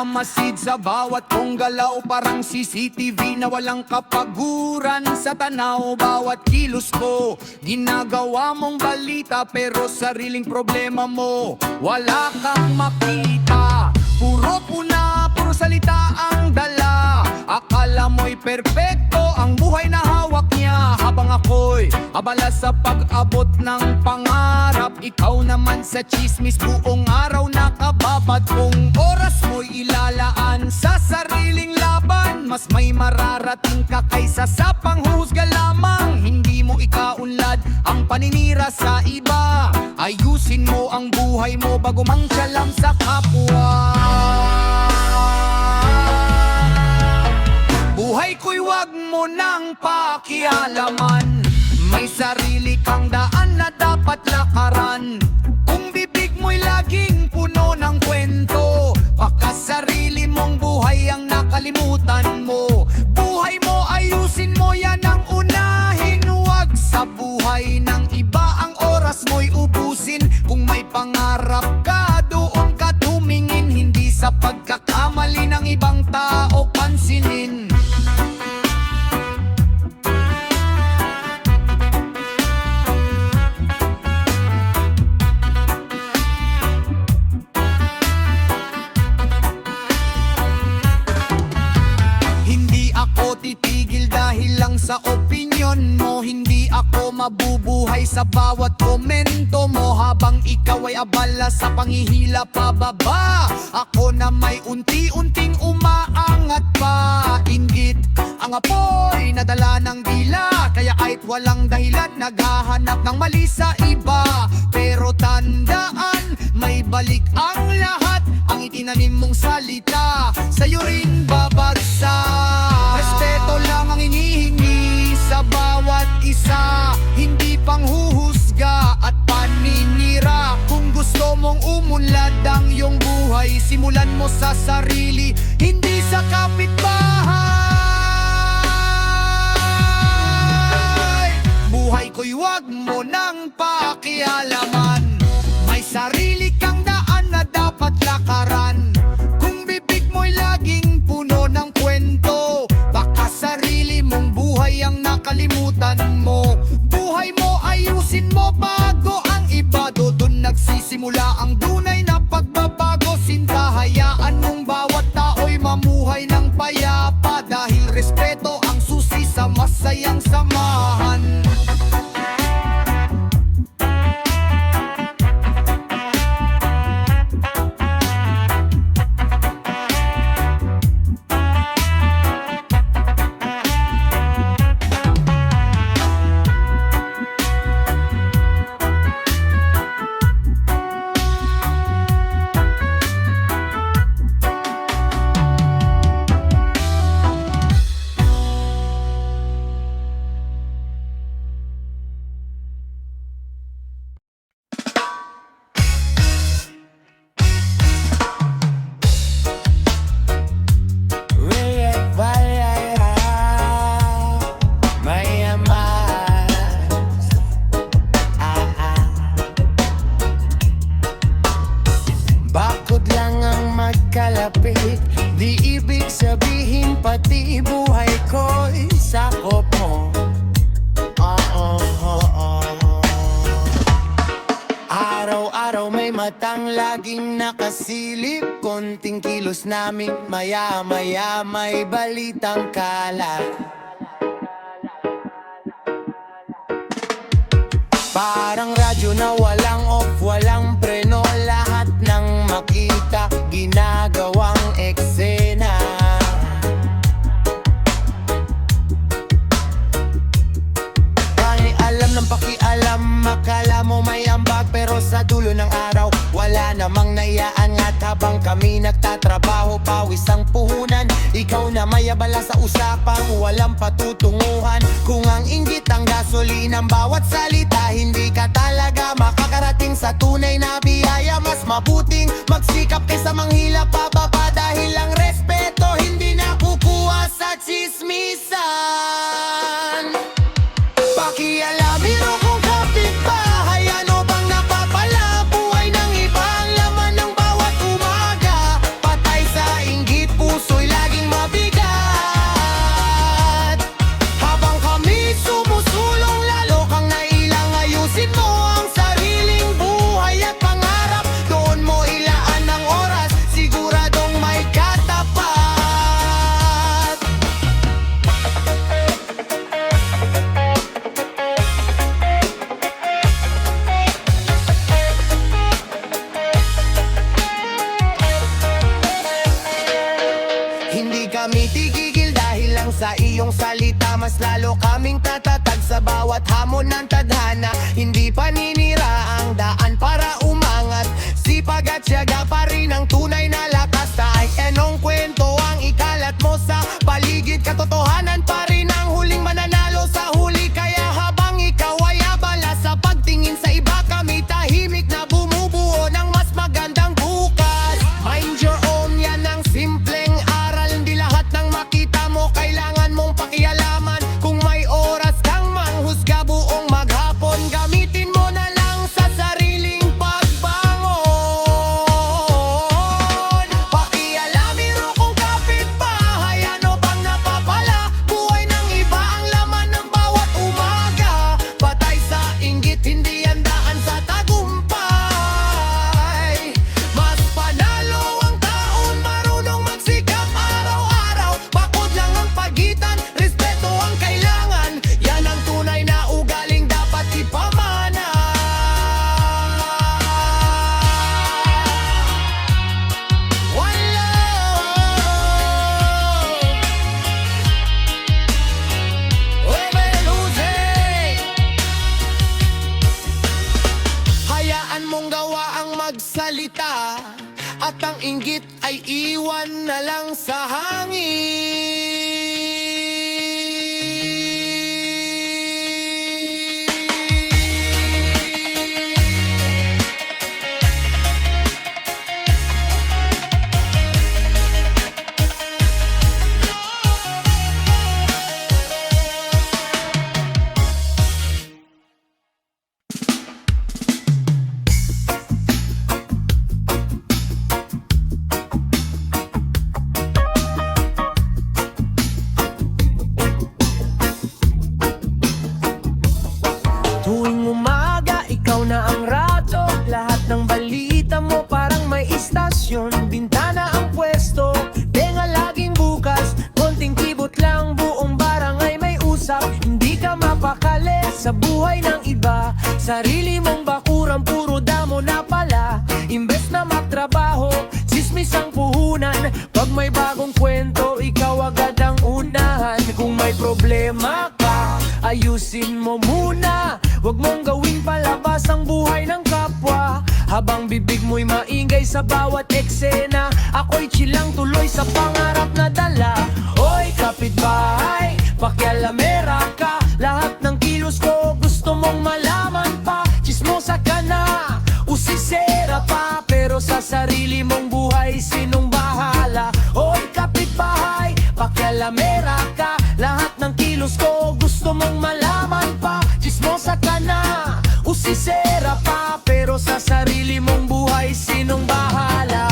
Namamasid sa bawat kong galaw, parang CCTV na walang kapaguran sa tanaw. Bawat kilos ko, ginagawa mong balita, pero sariling problema mo wala kang makita. Puro puna, puro salita ang dala. Akala mo'y perpekto ang buhay na hawak niya, habang ako'y abala sa pag-abot ng pangarap. Ikaw naman sa chismis, buong araw nakababad. Kung oras mo'y ilalaan sa sariling laban, mas may mararating ka kaysa sa panghuhusga lamang. Hindi mo ikaunlad ang paninira sa iba. Ayusin mo ang buhay mo bago mangsalam sa kapwa. Buhay ko'y wag mo nang pakialaman. May sarili kang daan na dapat lakaran. Kung bibig mo'y laging puno ng kwento, baka sarili mong buhay ang nakalimutan mo. Buhay mo, ayusin mo, yan ang unahin. Huwag sa buhay ng iba ang oras mo'y ubusin. Kung may pangarap ka, doon ka tumingin. Hindi sa pagkakamali ng ibang tao pansinin. Titigil dahil lang sa opinyon mo. Hindi ako mabubuhay sa bawat komento mo. Habang ikaw ay abala sa panghihila pababa, ako na may unti-unting umaangat pa. Inggit ang apoy nadala ng dila, kaya kahit walang dahilan naghahanap ng mali sa iba. Pero tandaan, may balik ang lahat. Ang itinanim mong salita, sa'yo rin babagsak. Respeto lang ang inihingi sa bawat isa, hindi panghuhusga at paninira. Kung gusto mong umunlad ang iyong buhay, simulan mo sa sarili, hindi sa kapitbahay. Buhay ko'y wag mo nang pakialaman. May sarili kang daan na dapat lakaran. Kung bibig mo'y laging puno ng kwento, baka sarili mong buhay ang nakalimutan mo. Buhay mo, ayusin mo bago ang iba. Doon nagsisimula ang tunay na pagbabago. Sinta, hayaan mong bawat tao'y mamuhay ng payapa, dahil respeto ang susi sa masayang samahan. Di ibig sabihin pati buhay ko'y sakop mo. Araw-araw may matang laging nakasilip. Konting kilos namin, maya-maya may balitang kalat. Parang radyo na walang off, walang preno. Lahat ng makita, ginagawang eksena. Alam ng pakialam, akala mo may ambag, pero sa dulo ng araw wala namang naiaangat. Habang kami nagtatrabaho, pawis ang puhunan. Ikaw na may abala sa usapang walang patutunguhan. Kung ang inggit ang gasolina ng bawat salita, hindi ka talaga makakarating sa tunay na biyaya. Mas mabuting magsikap kaysa manghila pababa, dahil ang respeto hindi nakukuha sa chismisan. Pakialamin mo kung kapitbahay, ano bang napapala? Buhay ng iba ang laman ng bawat umaga. Patay sa inyo kami tigigil dahil lang sa iyong salita. Mas lalo kaming tatatag sa bawat hamon ng tadhana. Hindi paninira ang daan para umangat. Sipag at tiyaga pa rin ang tunay na lakas. Kahit anong kwento ang ikalat mo sa paligid, katotohanan pa rin ang huling mananalo sa huli. Kaya habang ikaw ay abala sa pagtingin sa iba, kami tahimik na bumubuo ng mas magandang bukas. Mind your own, yan ang simpleng aral. Hindi lahat ng makita mo kailangan mong pakialaman. Kung may oras kang manghusga buong maghapon, gamitin mo na lang sa sariling pagbangon. Pakialamero kung kapitbahay, ano bang napapala? Buhay ng iba ang laman ng bawat umaga. Patay sa inggit, hindi yan daan sa tagumpay. Mas panalo ang taon marunong magsikap araw-araw. Bakod lang ang pagitan, respeto ang kailangan. Yan ang tunay na ugaling dapat ipamana. One love, hayaan mong gawa ang magsalita, at ang inggit ay iwan na lang sa hangin. Tuwing umaga, ikaw na ang radyo. Lahat ng balita mo parang may istasyon. Bintana ang pwesto, tenga laging bukas. Konting kibot lang, buong barangay may usap. Hindi ka mapakali sa buhay ng iba. Sarili mong bakuran, puro damo na pala. Imbes na magtrabaho, sismis ang puhunan. Pag may bagong kwento, ikaw agad ang unahan. Kung may problema ka, ayusin mo muna. Huwag mong gawing palabas ang buhay ng kapwa. Habang bibig mo'y maingay sa bawat eksena, ako'y chilang tuloy sa pangarap na dala. Oy kapitbahay, pakialamera ka. Lahat ng kilos ko gusto mong malaman pa. Chismosa ka na, usisera pa. Pero sa sarili mong buhay, sinong bahala? Oy kapitbahay, pakialamera ka. Lahat ng kilos ko gusto mong malaman pa. Chismosa ka na, usisera pa. Pero sa sarili mong buhay, sinong bahala?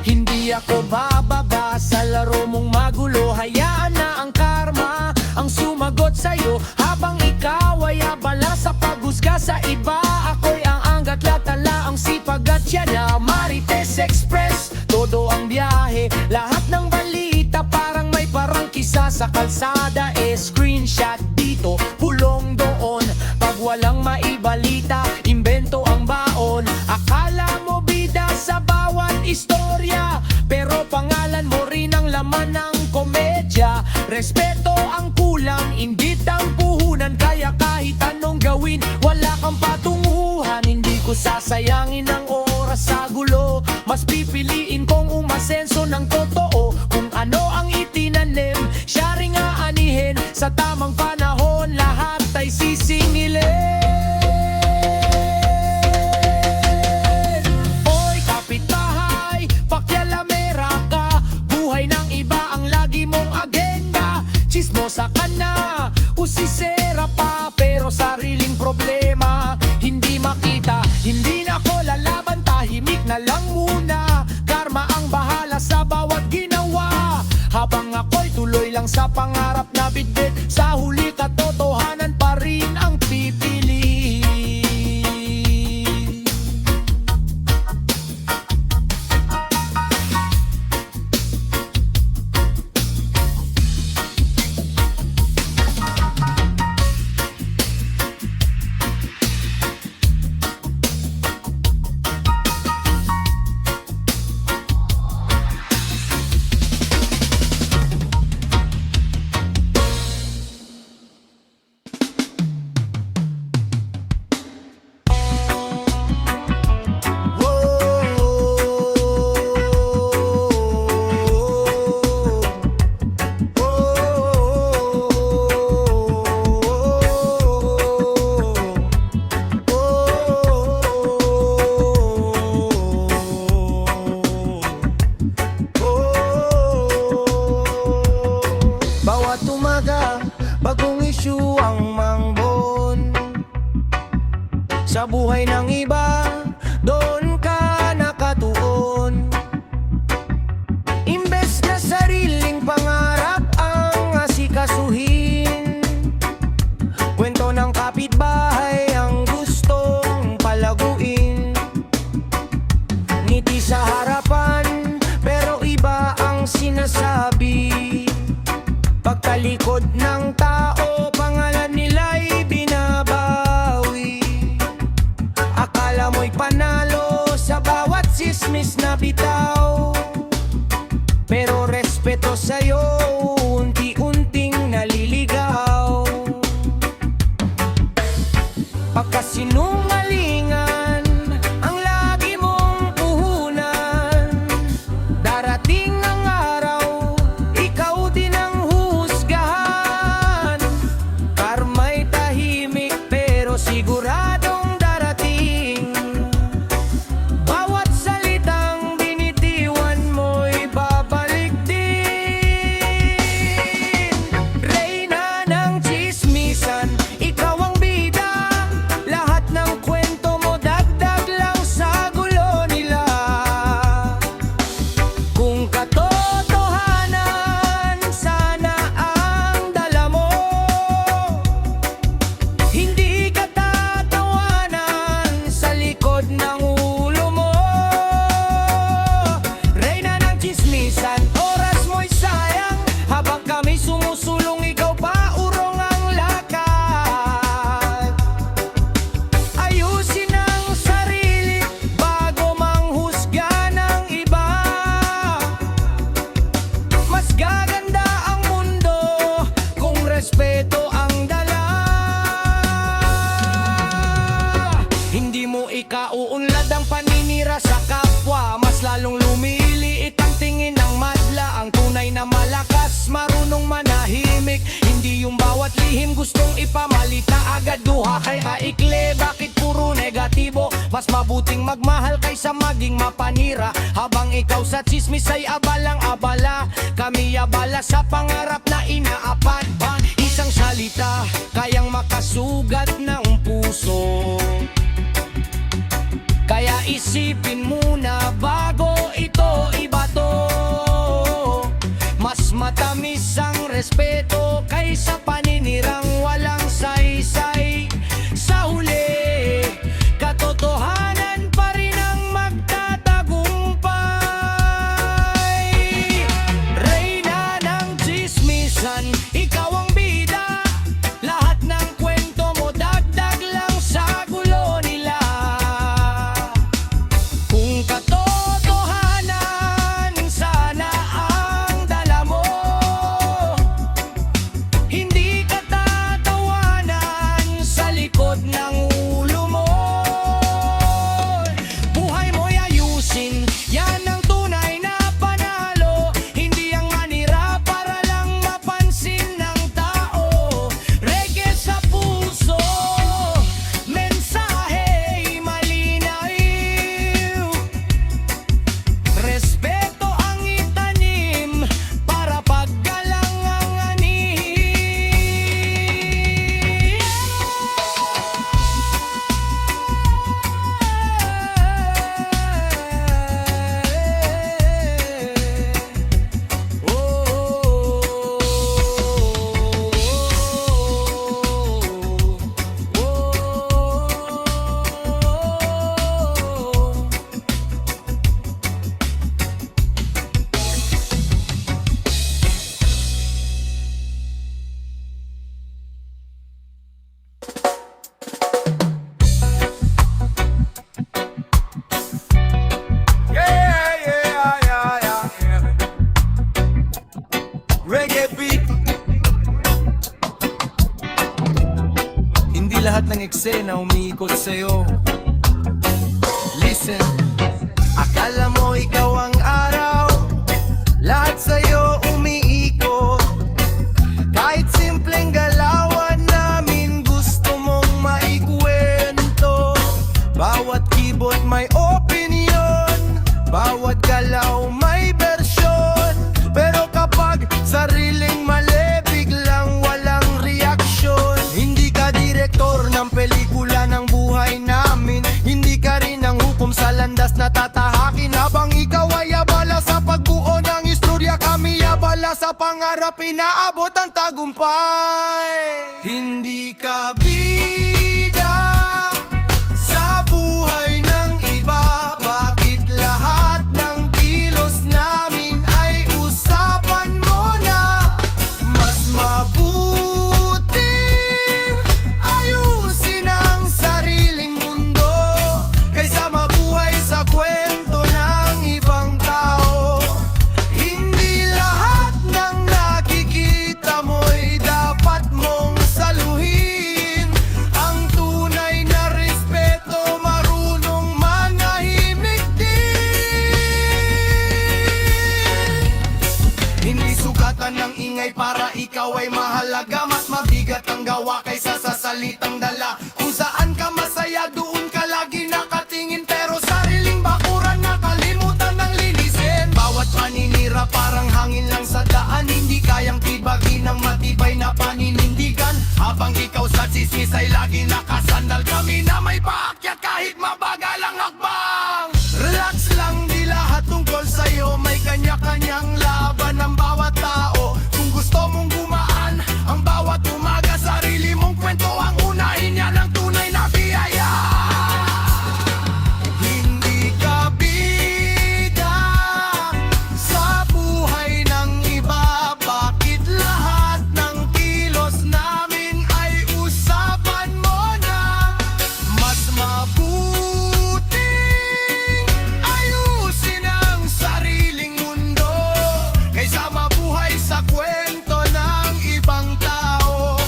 Hindi ako bababa sa laro mong magulo. Hayaan na ang karma ang sumagot sa'yo. Habang ikaw ay abala sa paghusga sa iba, ako'y ang anggat latala, ang sipag at tiyaga. Marites Express, todo ang biyahe. Lahat ng balita parang may parangkisa sa kalsada. Screenshot dito, pulong doon. Pag walang maibalita, imbento ang baon. Akala mo bida sa bawat istorya, pero pangalan mo rin ang laman ng komedya. Respeto ang kulang, inggit ang puhunan. Kaya kahit anong gawin, wala kang patunguhan. Hindi ko sasayangin ang oras sa gulo. Mas pipiliin kong umasenso ng totoo. Kung ano ang itinanim, siya ring aanihin. Sa tamang panahon, lahat ay sisingilin. Oy kapitbahay, pakialamera ka. Buhay ng iba ang lagi mong agenda. Chismosa ka na, usisera pa. Pero sariling problema, hindi makita. Hindi na ko lalaban, tahimik na lang muna. Karma ang bahala sa bawat ginawa. Habang ako'y tuloy lang sa pangarap na bitbit, sa huli katotohanan pa rin ang pipili. issue ang mangbon. Sa buhay ng iba, doon ka nakatuon. Imbes na sariling pangarap ang asikasuhin, kwento ng kapitbahay ang gustong palaguin. Ngiti sa harapan, pero iba ang sinasabi. Pagtalikod ng tao, pangalan nila'y binabawi. Akala mo'y panalo sa bawat sismis na bitaw, pero respeto sa'yo unti-unting naliligaw. Pagkasinungalingan ang lagi mong puhunan, darating ang araw, ikaw din ang huhusgahan. Karma'y tahimik pero siguradong darating. Bawat salitang binitiwan mo'y babalik din. Reyna ng tsismisan, ikaw ang bida. Lahat ng kwento mo dagdag lang sa gulo nila. Kung katotohanan sana ang dala mo, hindi ka tatawanan sa likod ng ulo mo. Reyna ng tsismisan, oras mo'y sayang. Habang kami sumusulong, ikaw pa urong ang lakad. Ayusin ang sarili bago manghusga ng iba. Mas gaganda ang mundo kung respeto ang dala. Hindi mo ikauunlad ang paninira sa kapwa, mas lalong lumiliit ang tingin ng madla. Ang tunay na malakas, marunong manahimik. Hindi yung bawat lihim gustong ipamalita agad. Duha kay kaikle, bakit puro negatibo? Mas mabuting magmahal kaysa maging mapanira. Habang ikaw sa tsismis ay abalang abala, kami abala sa pangarap na inaapan. Isang salita kayang makasugat ng puso, kaya isipin muna bago ito ibato. Mas matamis ang respeto kaysa paninirang walang saysay. Sa huli, katotohanan pa rin ang magtatagumpay. Reyna ng tsismisan, ikaw ang bida. Lahat ng kwento mo dagdag lang sa gulo nila. Kung katotohanan sana ang dala mo, hindi ka tatawanan sa likod ng ulo mo. Buhay mo'y ayusin, yan ang tunay na panalo. Hindi ang manira para lang mapansin ng tao. Reggae sa puso, mensahe malinaw. Respeto ang itanim para paggalang ang ani. Reggae beat. Hindi lahat ng eksena umiikot sa'yo. Listen. Akala mo ikaw ang araw, lahat sa'yo umiikot. Kahit simpleng galawan namin gusto mong maikwento. Bawat keyboard may opinion, bawat galaw may bersyon. Pero kapag sariling mali, biglang walang reaksyon. sa pangarap inaabot ang tagumpay. Hindi ka bida sa buhay ng iba. Bakit lahat ng kilos namin ay usapan mo na? Mas mabuting ayusin ang sariling mundo kaysa mabuhay sa kwento ng ibang tao. Hindi lahat ng nakikita mo'y dapat mong saluhin. Ang tunay na respeto marunong manahimik din. Hindi sugatan ng ingay para ikaw ay mahalaga. Mas mabigat ang gawa kaysa sa salitang dala. Kung saan ka masaya, doon ka lagi nakatingin. Pero sariling bakuran nakalimutan ng linisin. Bawat paninira parang hangin lang sa daan. Hindi kayang tibagin ng matibay na paninindigan. Habang ikaw sa sismis ay lagi nakasandal. Kami na may paakyat kahit mabagal ang hakbang. Relax lang, di lahat tungkol sa'yo. May kanya-kanyang laban ng bawat tao. Kung gusto mong gumaan ang bawat umaga, sarili mong kwento ang unahin yan ang tunay na biyaya. Hindi ka bida sa buhay ng iba. Bakit lahat ng kilos namin ay usapan mo na? Mas mabuting ayusin ang sariling mundo kaysa mabuhay sa kwento ng ibang tao.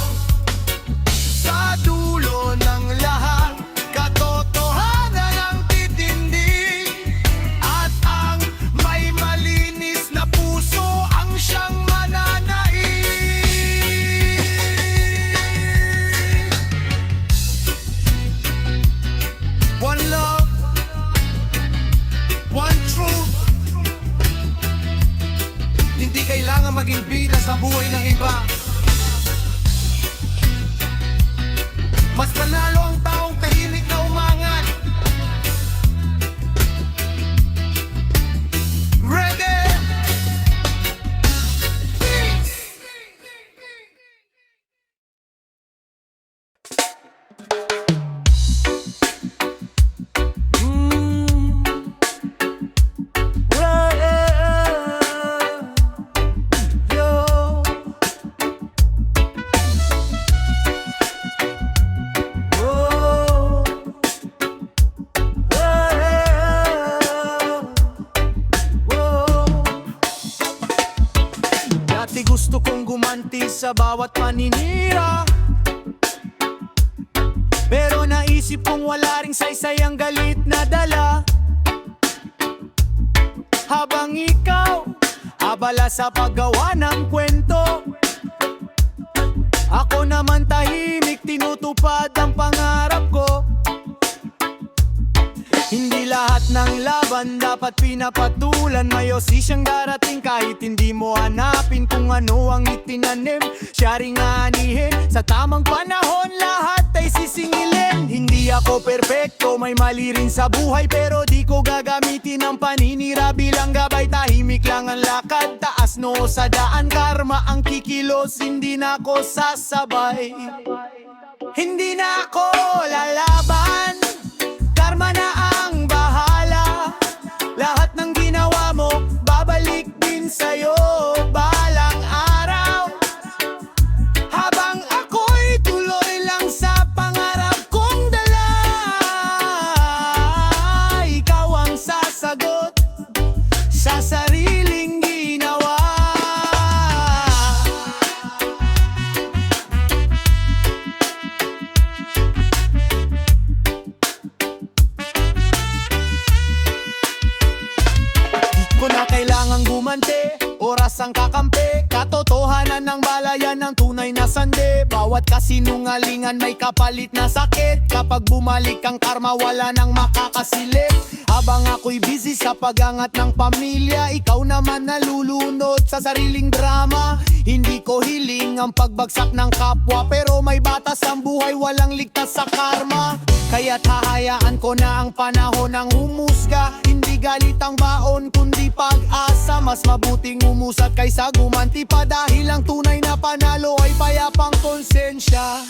Sa dulo ng lahat, katotohanan ang titindig. At ang may malinis na puso ang siyang mananaig. One love, one truth. Hindi kailangan maging bida sa buhay ng iba. Mas panalo ang taong tahimik na umangat. Reggae! Dati gusto kong gumanti sa bawat paninira, pero naisip kong wala ring saysay ang galit na dala. Habang ikaw abala sa paggawa ng kwento, ako naman tahimik tinutupad ang pangarap ko. Hindi lahat ng laban dapat pinapatulan. May siyang darating kahit hindi mo hanapin. Kung ano ang itinanim, siya ring aanihin. Sa tamang panahon lahat ay sisingilin. Hindi ako perpekto, may mali rin sa buhay, pero di ko gagamitin ang paninira bilang gabay. Tahimik lang ang lakad, taas noo sa daan. Karma ang kikilos, hindi na ako sasabay. Hindi na ako lalaban, karma na ang bahala. Lahat ng ginawa mo, babalik din sa'yo balang araw. Habang ako'y tuloy lang sa pangarap kong dala, ikaw ang sasagot sa sariling ginawa. Ko na kailangang gumante, oras ang kakampi. Katotohanan ng balayan ng tunay na sande. Bawat kasinungalingan may kapalit na sakit. Kapag bumalik ang karma, wala nang makakasilip. Habang ako'y busy sa pagangat ng pamilya, ikaw naman nalulunod sa sariling drama. Hindi ko hiling ang pagbagsak ng kapwa, pero may batas ang buhay, walang ligtas sa karma. Kaya't hahayaan ko na ang panahon ng humusga. Hindi galit ang baon kundi pag-asa. Mas mabuting umusat kaysa gumanti pa, dahil ang tunay na panalo ay payapang konsensya.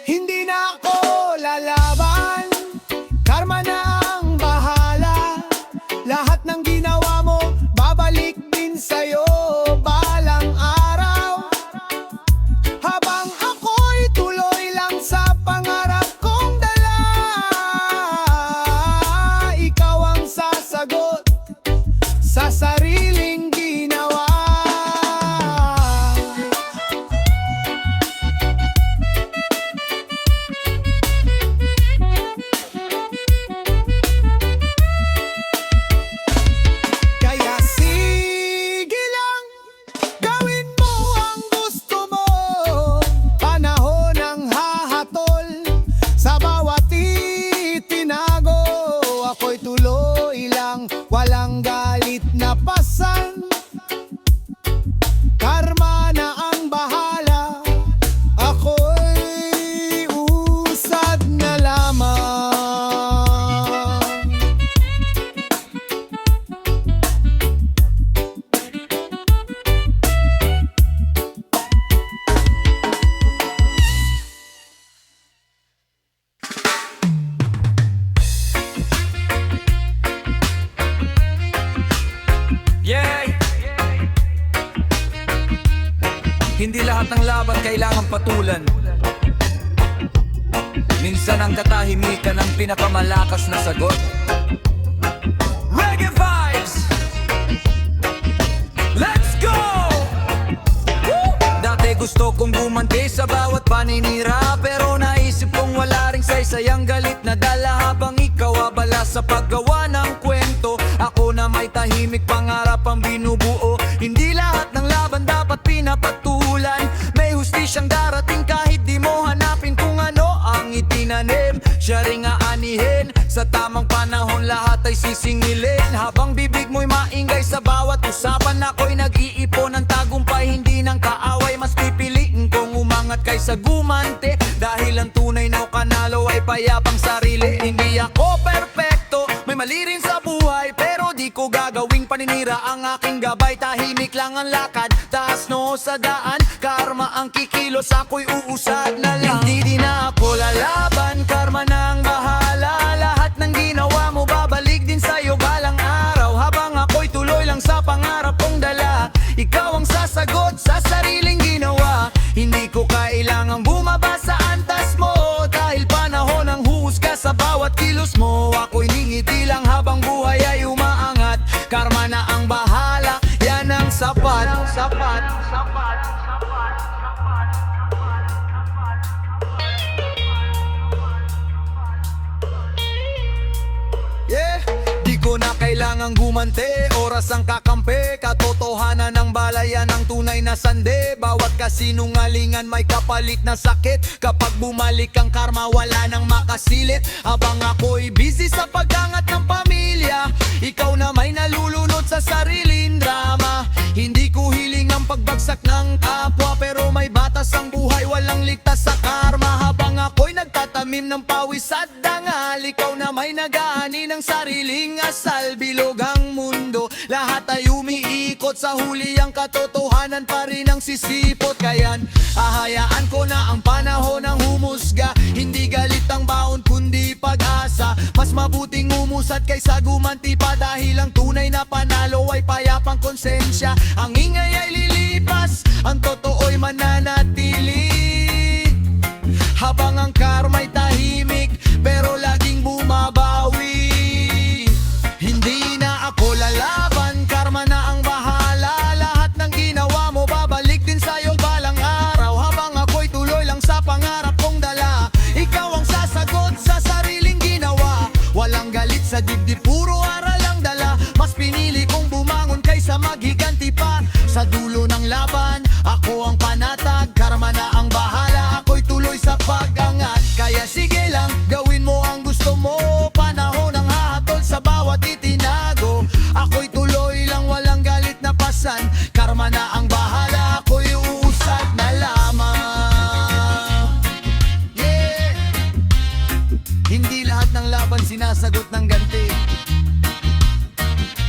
Hindi na ako lalaban, karma na ang bahala. Lahat ng ginawa mo, babalik din sa'yo balang araw. Habang ako'y tuloy lang sa pangarap kong dala, ikaw ang sasagot sa sariling ginawa. Kaya sige lang, gawin mo ang gusto mo. Panahon ang hahatol sa bawat itinago. Ako'y tuloy lang, walang galit na pasan. Karma na ang bahala, ako'y usad na lamang. Yeah! Hindi lahat ng laban kailangan patulan. Minsan ang katahimikan ang pinakamalakas na sagot. Reggae vibes! Let's go! Woo! Dati gusto kong gumanti sa bawat paninira, pero naisip kong wala ring saysay ang galit na dala. Habang ikaw abala sa paggawa ng kwento, ako na may tahimik pangarap ang binubuo. Hindi lahat ng laban dapat pinapatulan. May hustisyang darating kahit di mo hanapin kung ano ang itinanim. Siya ring aanihin, sa tamang panahon lahat ay sisingilin. Habang bibig mo'y maingay sa bawat usapan, ako'y nag-iipon ng tagumpay, hindi ng kaaway. Mas pipiliin kong umangat kaysa gumante, dahil ang tunay na kanalo ay payapang sarili. Hindi ako perpekto, may mali rin sa buhay, pero di ko gagawing paninira ang aking gabay. Tahimik lang ang lakad, taas noo sa daan. Karma ang kikilos, ako'y uusad na lang. Hindi din ako lalaban, karma na ang bahala. Lahat ng ginawa mo, babalik din sa'yo balang araw. Habang ako'y tuloy lang sa pangarap kong dala, ikaw ang sasagot sa sariling ginawa. Hindi ko kailangang bumaba sa antas mo, dahil panahon ang huhusga sa bawat kilos mo. Ako'y ningiti lang habang buhay ay umaangat. Karma na ang bahala, yan ang sapat. Yeah, di ko na kailangang gumante, oras ang kakampi. Katotohanan ng balayan ang tunay na sande. Bawat kasinungalingan may kapalit na sakit. Kapag bumalik ang karma, wala nang makasilip. Habang ako'y busy sa paggangat ng pamilya, ikaw na may nalulunod sa sariling drama. Hindi ko hiling ang pagbagsak ng kapwa, pero may batas ang buhay, walang ligtas sa karma. Habang ako'y nagtatamim ng pawis at dangal, ikaw na may nag-aani ng sariling asal. Bilog ang mundo, lahat ay umiikot, sa huli ang katotohanan pa rin ang sisipot. Kaya't ahayaan ko na ang panahon ng humusga. Hindi galit ang baon kundi pag-asa. Mas mabuting umusad kaysa gumanti pa, dahil ang tunay na panalo ay payapang konsensya. Ang ingay ay lilipas, ang totoo'y mananatili. Habang ang karma'y tahimik, pero laging bumabawi. Hindi na ako lalaban, karma na ang bahala. Lahat ng ginawa mo, babalik din sa'yo balang araw. Habang ako'y tuloy lang sa pangarap kong dala, ikaw ang sasagot sa sariling ginawa. Walang galit sa dibdib, puro aral ang dala. Mas pinili kong bumangon kaysa maghiganti pa. Sa dulo ng laban, ako ang panatag. Karma na ang bahala, ako'y tuloy sa pag-angat. Kaya sige lang, gawin mo ang gusto mo. Panahon ang hahatol sa bawat itinago. Ako'y tuloy lang, walang galit na pasan. Karma na ang bahala, ako'y uusad na lamang. Yeah. sinasagot ng ganti.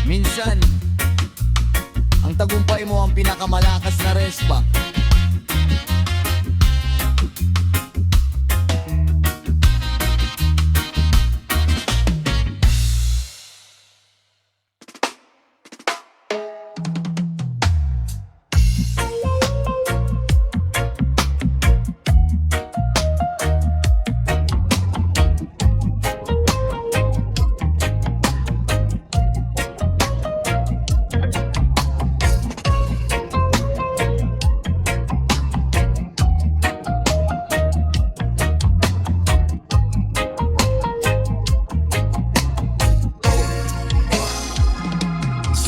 Minsan, ang tagumpay mo ang pinakamalakas na respa.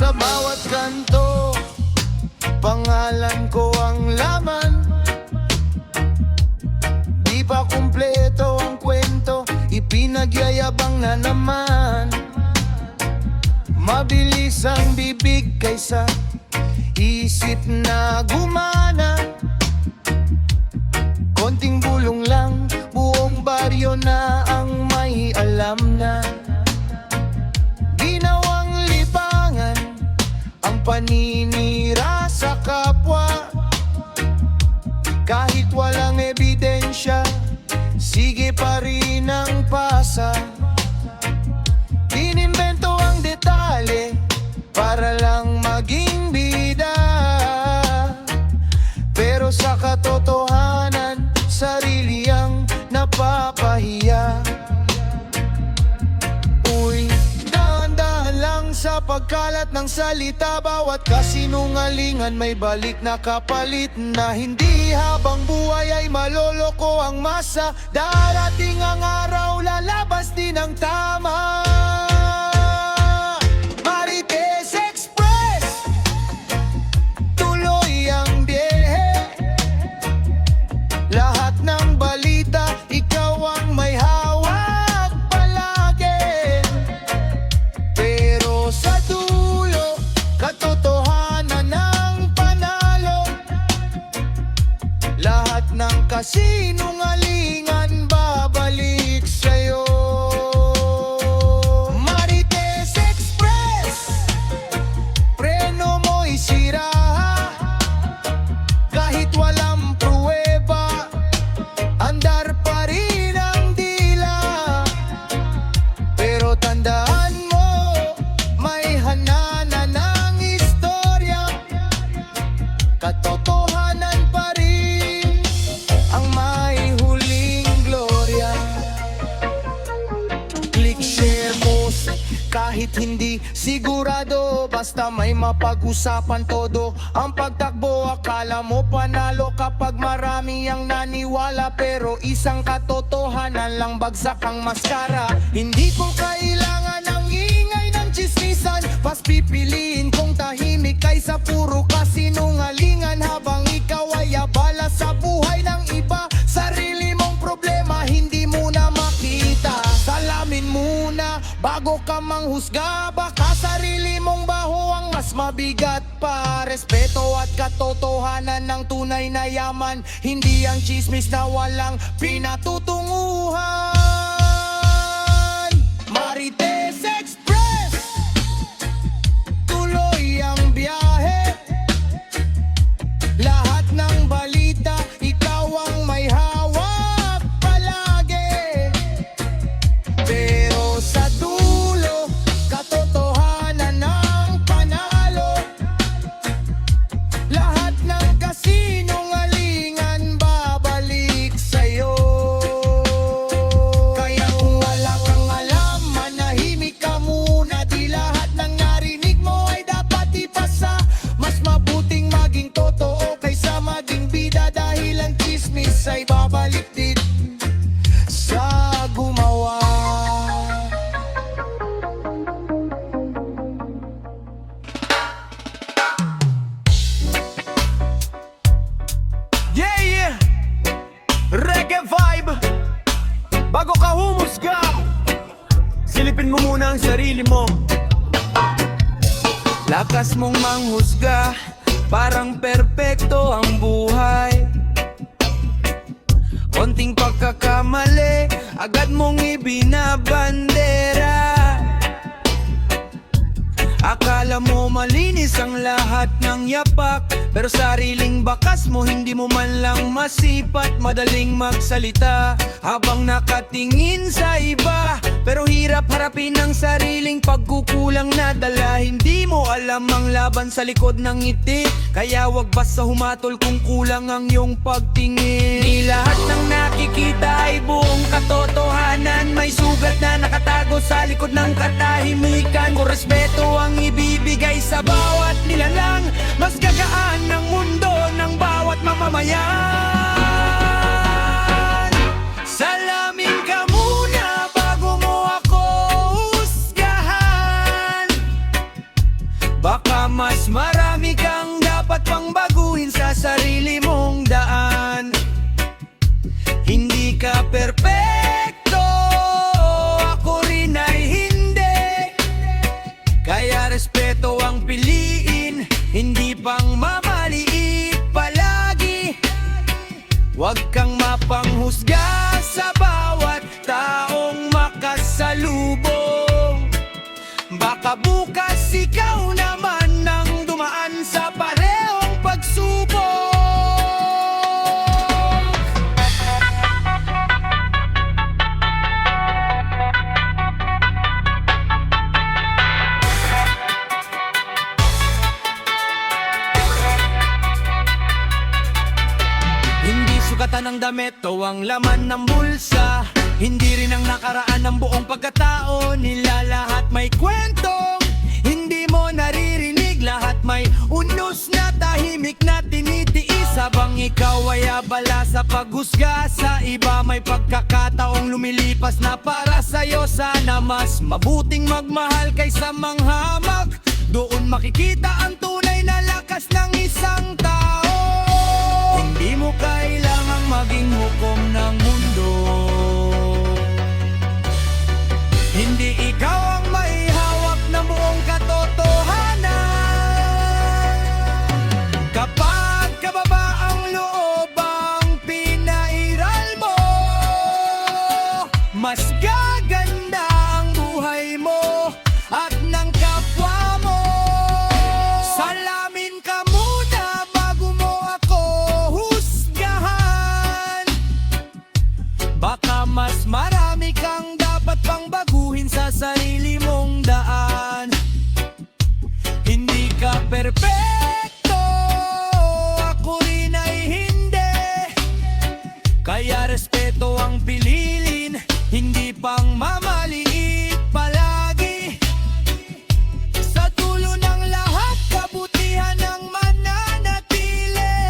Sa bawat kanto, pangalan ko ang laman. Di pa kumpleto ang kwento, ipinagyayabang na naman. Mabilis ang bibig kaysa isip na gumana. Konting bulong lang, buong baryo na ang may alam na. Ginawang libangan ang paninira sa kapwa. Kahit walang ebidensya, sige pa rin ang pasa. Inimbento ang detalye para lang maging bida. Pero sa katotohanan, sarili ang napapahiya. Uy, dahan-dahan lang sa pagkalat ng salita. Bawat kasinungalingan may balik na kapalit. Na hindi habang buhay ay maloloko ang masa. Darating ang araw, lalabas din ang tama. Marites Express, tuloy ang biyahe. Lahat ng balita, ikaw ang may hawak palagi. Pero sa dulo, katotohanan ng panalo. Lahat ng kasinungalingan babalik sa'yo. Marites Express, preno mo'y sira. Kahit walang pruweba, andar pa rin ang dila. Pero tandaan mo, may hanana ng istorya. Katotohanan pa rin ang may huling gloria. Click, share, post, kahit hindi sigurado, basta may mapag-usapan todo. Ang pagtakbo, akala mo panalo kapag marami ang naniwala. Pero isang katotohanan lang, bagsak ang maskara. Hindi ko kailangan ng ingay ng chismisan, mas pipiliin kong tahimik kaysa puro kasinungalingan. Habang ikaw ay abala sa buhay ng iba, sarili mong problema hindi mo na makita. Salamin muna bago ka manghusga, baka sarili mong baho ang mas mabigat pa. Respeto at katotohanan ng tunay na yaman, hindi ang chismis na walang pinatutunguhan. Marites Express, tuloy ang biyahe. Lahat ng balita, ikaw ang may hawak palagi. Pero sa dulo, katotohanan ng panalo. Lahat ng kasinungalingan babalik sa'yo. Kaya kung wala kang alam, manahimik ka muna. Di lahat ng narinig mo ay dapat ipasa. Mas mabuting maging totoo kaysa maging bida. Dahil ang chismis ay babalik din sa gumawa. Yeah, yeah! Reggae vibe! Bago ka humusga, silipin mo muna ang sarili mo. Lakas mong manghusga, parang perpekto ang buhay. Konting pagkakamali, agad mong ibinabandera. Akala mo malinis ang lahat ng yapak, pero sariling bakas mo hindi mo man lang masipat. Madaling magsalita habang nakatingin sa iba, pero hirap harapin ang sariling pagkukulang na dala. Hindi mo alam ang laban sa likod ng ngiti, kaya wag basta humatol kung kulang ang iyong pagtingin. Di lahat ng nakikita ay buong katotohanan, may sugat na nakatago sa likod ng katahimikan. Kung respeto ang ibibigay sa bawat nilalang, mas gagaan ang mundo ng bawat mamamayan. Salamin ka muna bago mo ako husgahan. Baka mas marami kang dapat pang baguhin sa sarili mong daan. Hindi ka perpekto, ako rin ay hindi, kaya respeto ang piliin, hindi pang mamaliit palagi. Huwag kang mapanghusga sa bawat taong makasalubong. Baka bukas ikaw naman ang dumaan sa parehong pagsubok. Hindi sukatan ng damit o ang laman ng bulsa, hindi rin ang nakaraan ng buong pagkatao nila. Lahat may kwentong hindi mo naririnig, lahat may unos na tahimik na tinitiis. Habang ikaw ay abala sa paghusga sa iba, may pagkakataong lumilipas na para sa'yo. Sana mas mabuting magmahal kaysa manghamak, doon makikita ang tunay na lakas ng isang tao. Hindi mo kailangang maging hukom ng mundo, hindi ikaw ang may hawak ng buong katotohanan. Kapag kababa ang loob ang pinairal mo, mas gaganda ang buhay mo at ng kapwa mo. Salamin ka muna bago mo ako husgahan. Baka mas marami kang dapat pang baguhin sa sarili mong daan. Hindi ka perpekto, ako rin ay hindi, kaya respeto ang pililin, hindi pang mamaliit palagi. Sa dulo ng lahat, kabutihan ang mananatili,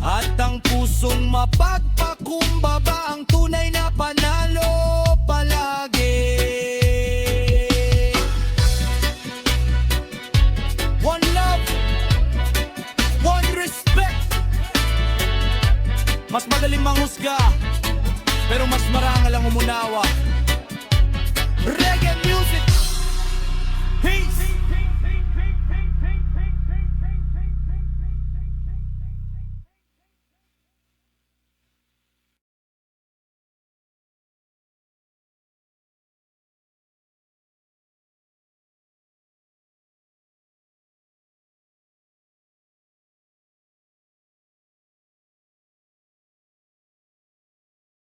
at ang pusong mapagpakumbaba ang tunay na panalo palagi. One love, one respect. Mas madaling manghusga, pero mas marangal ang umunawa.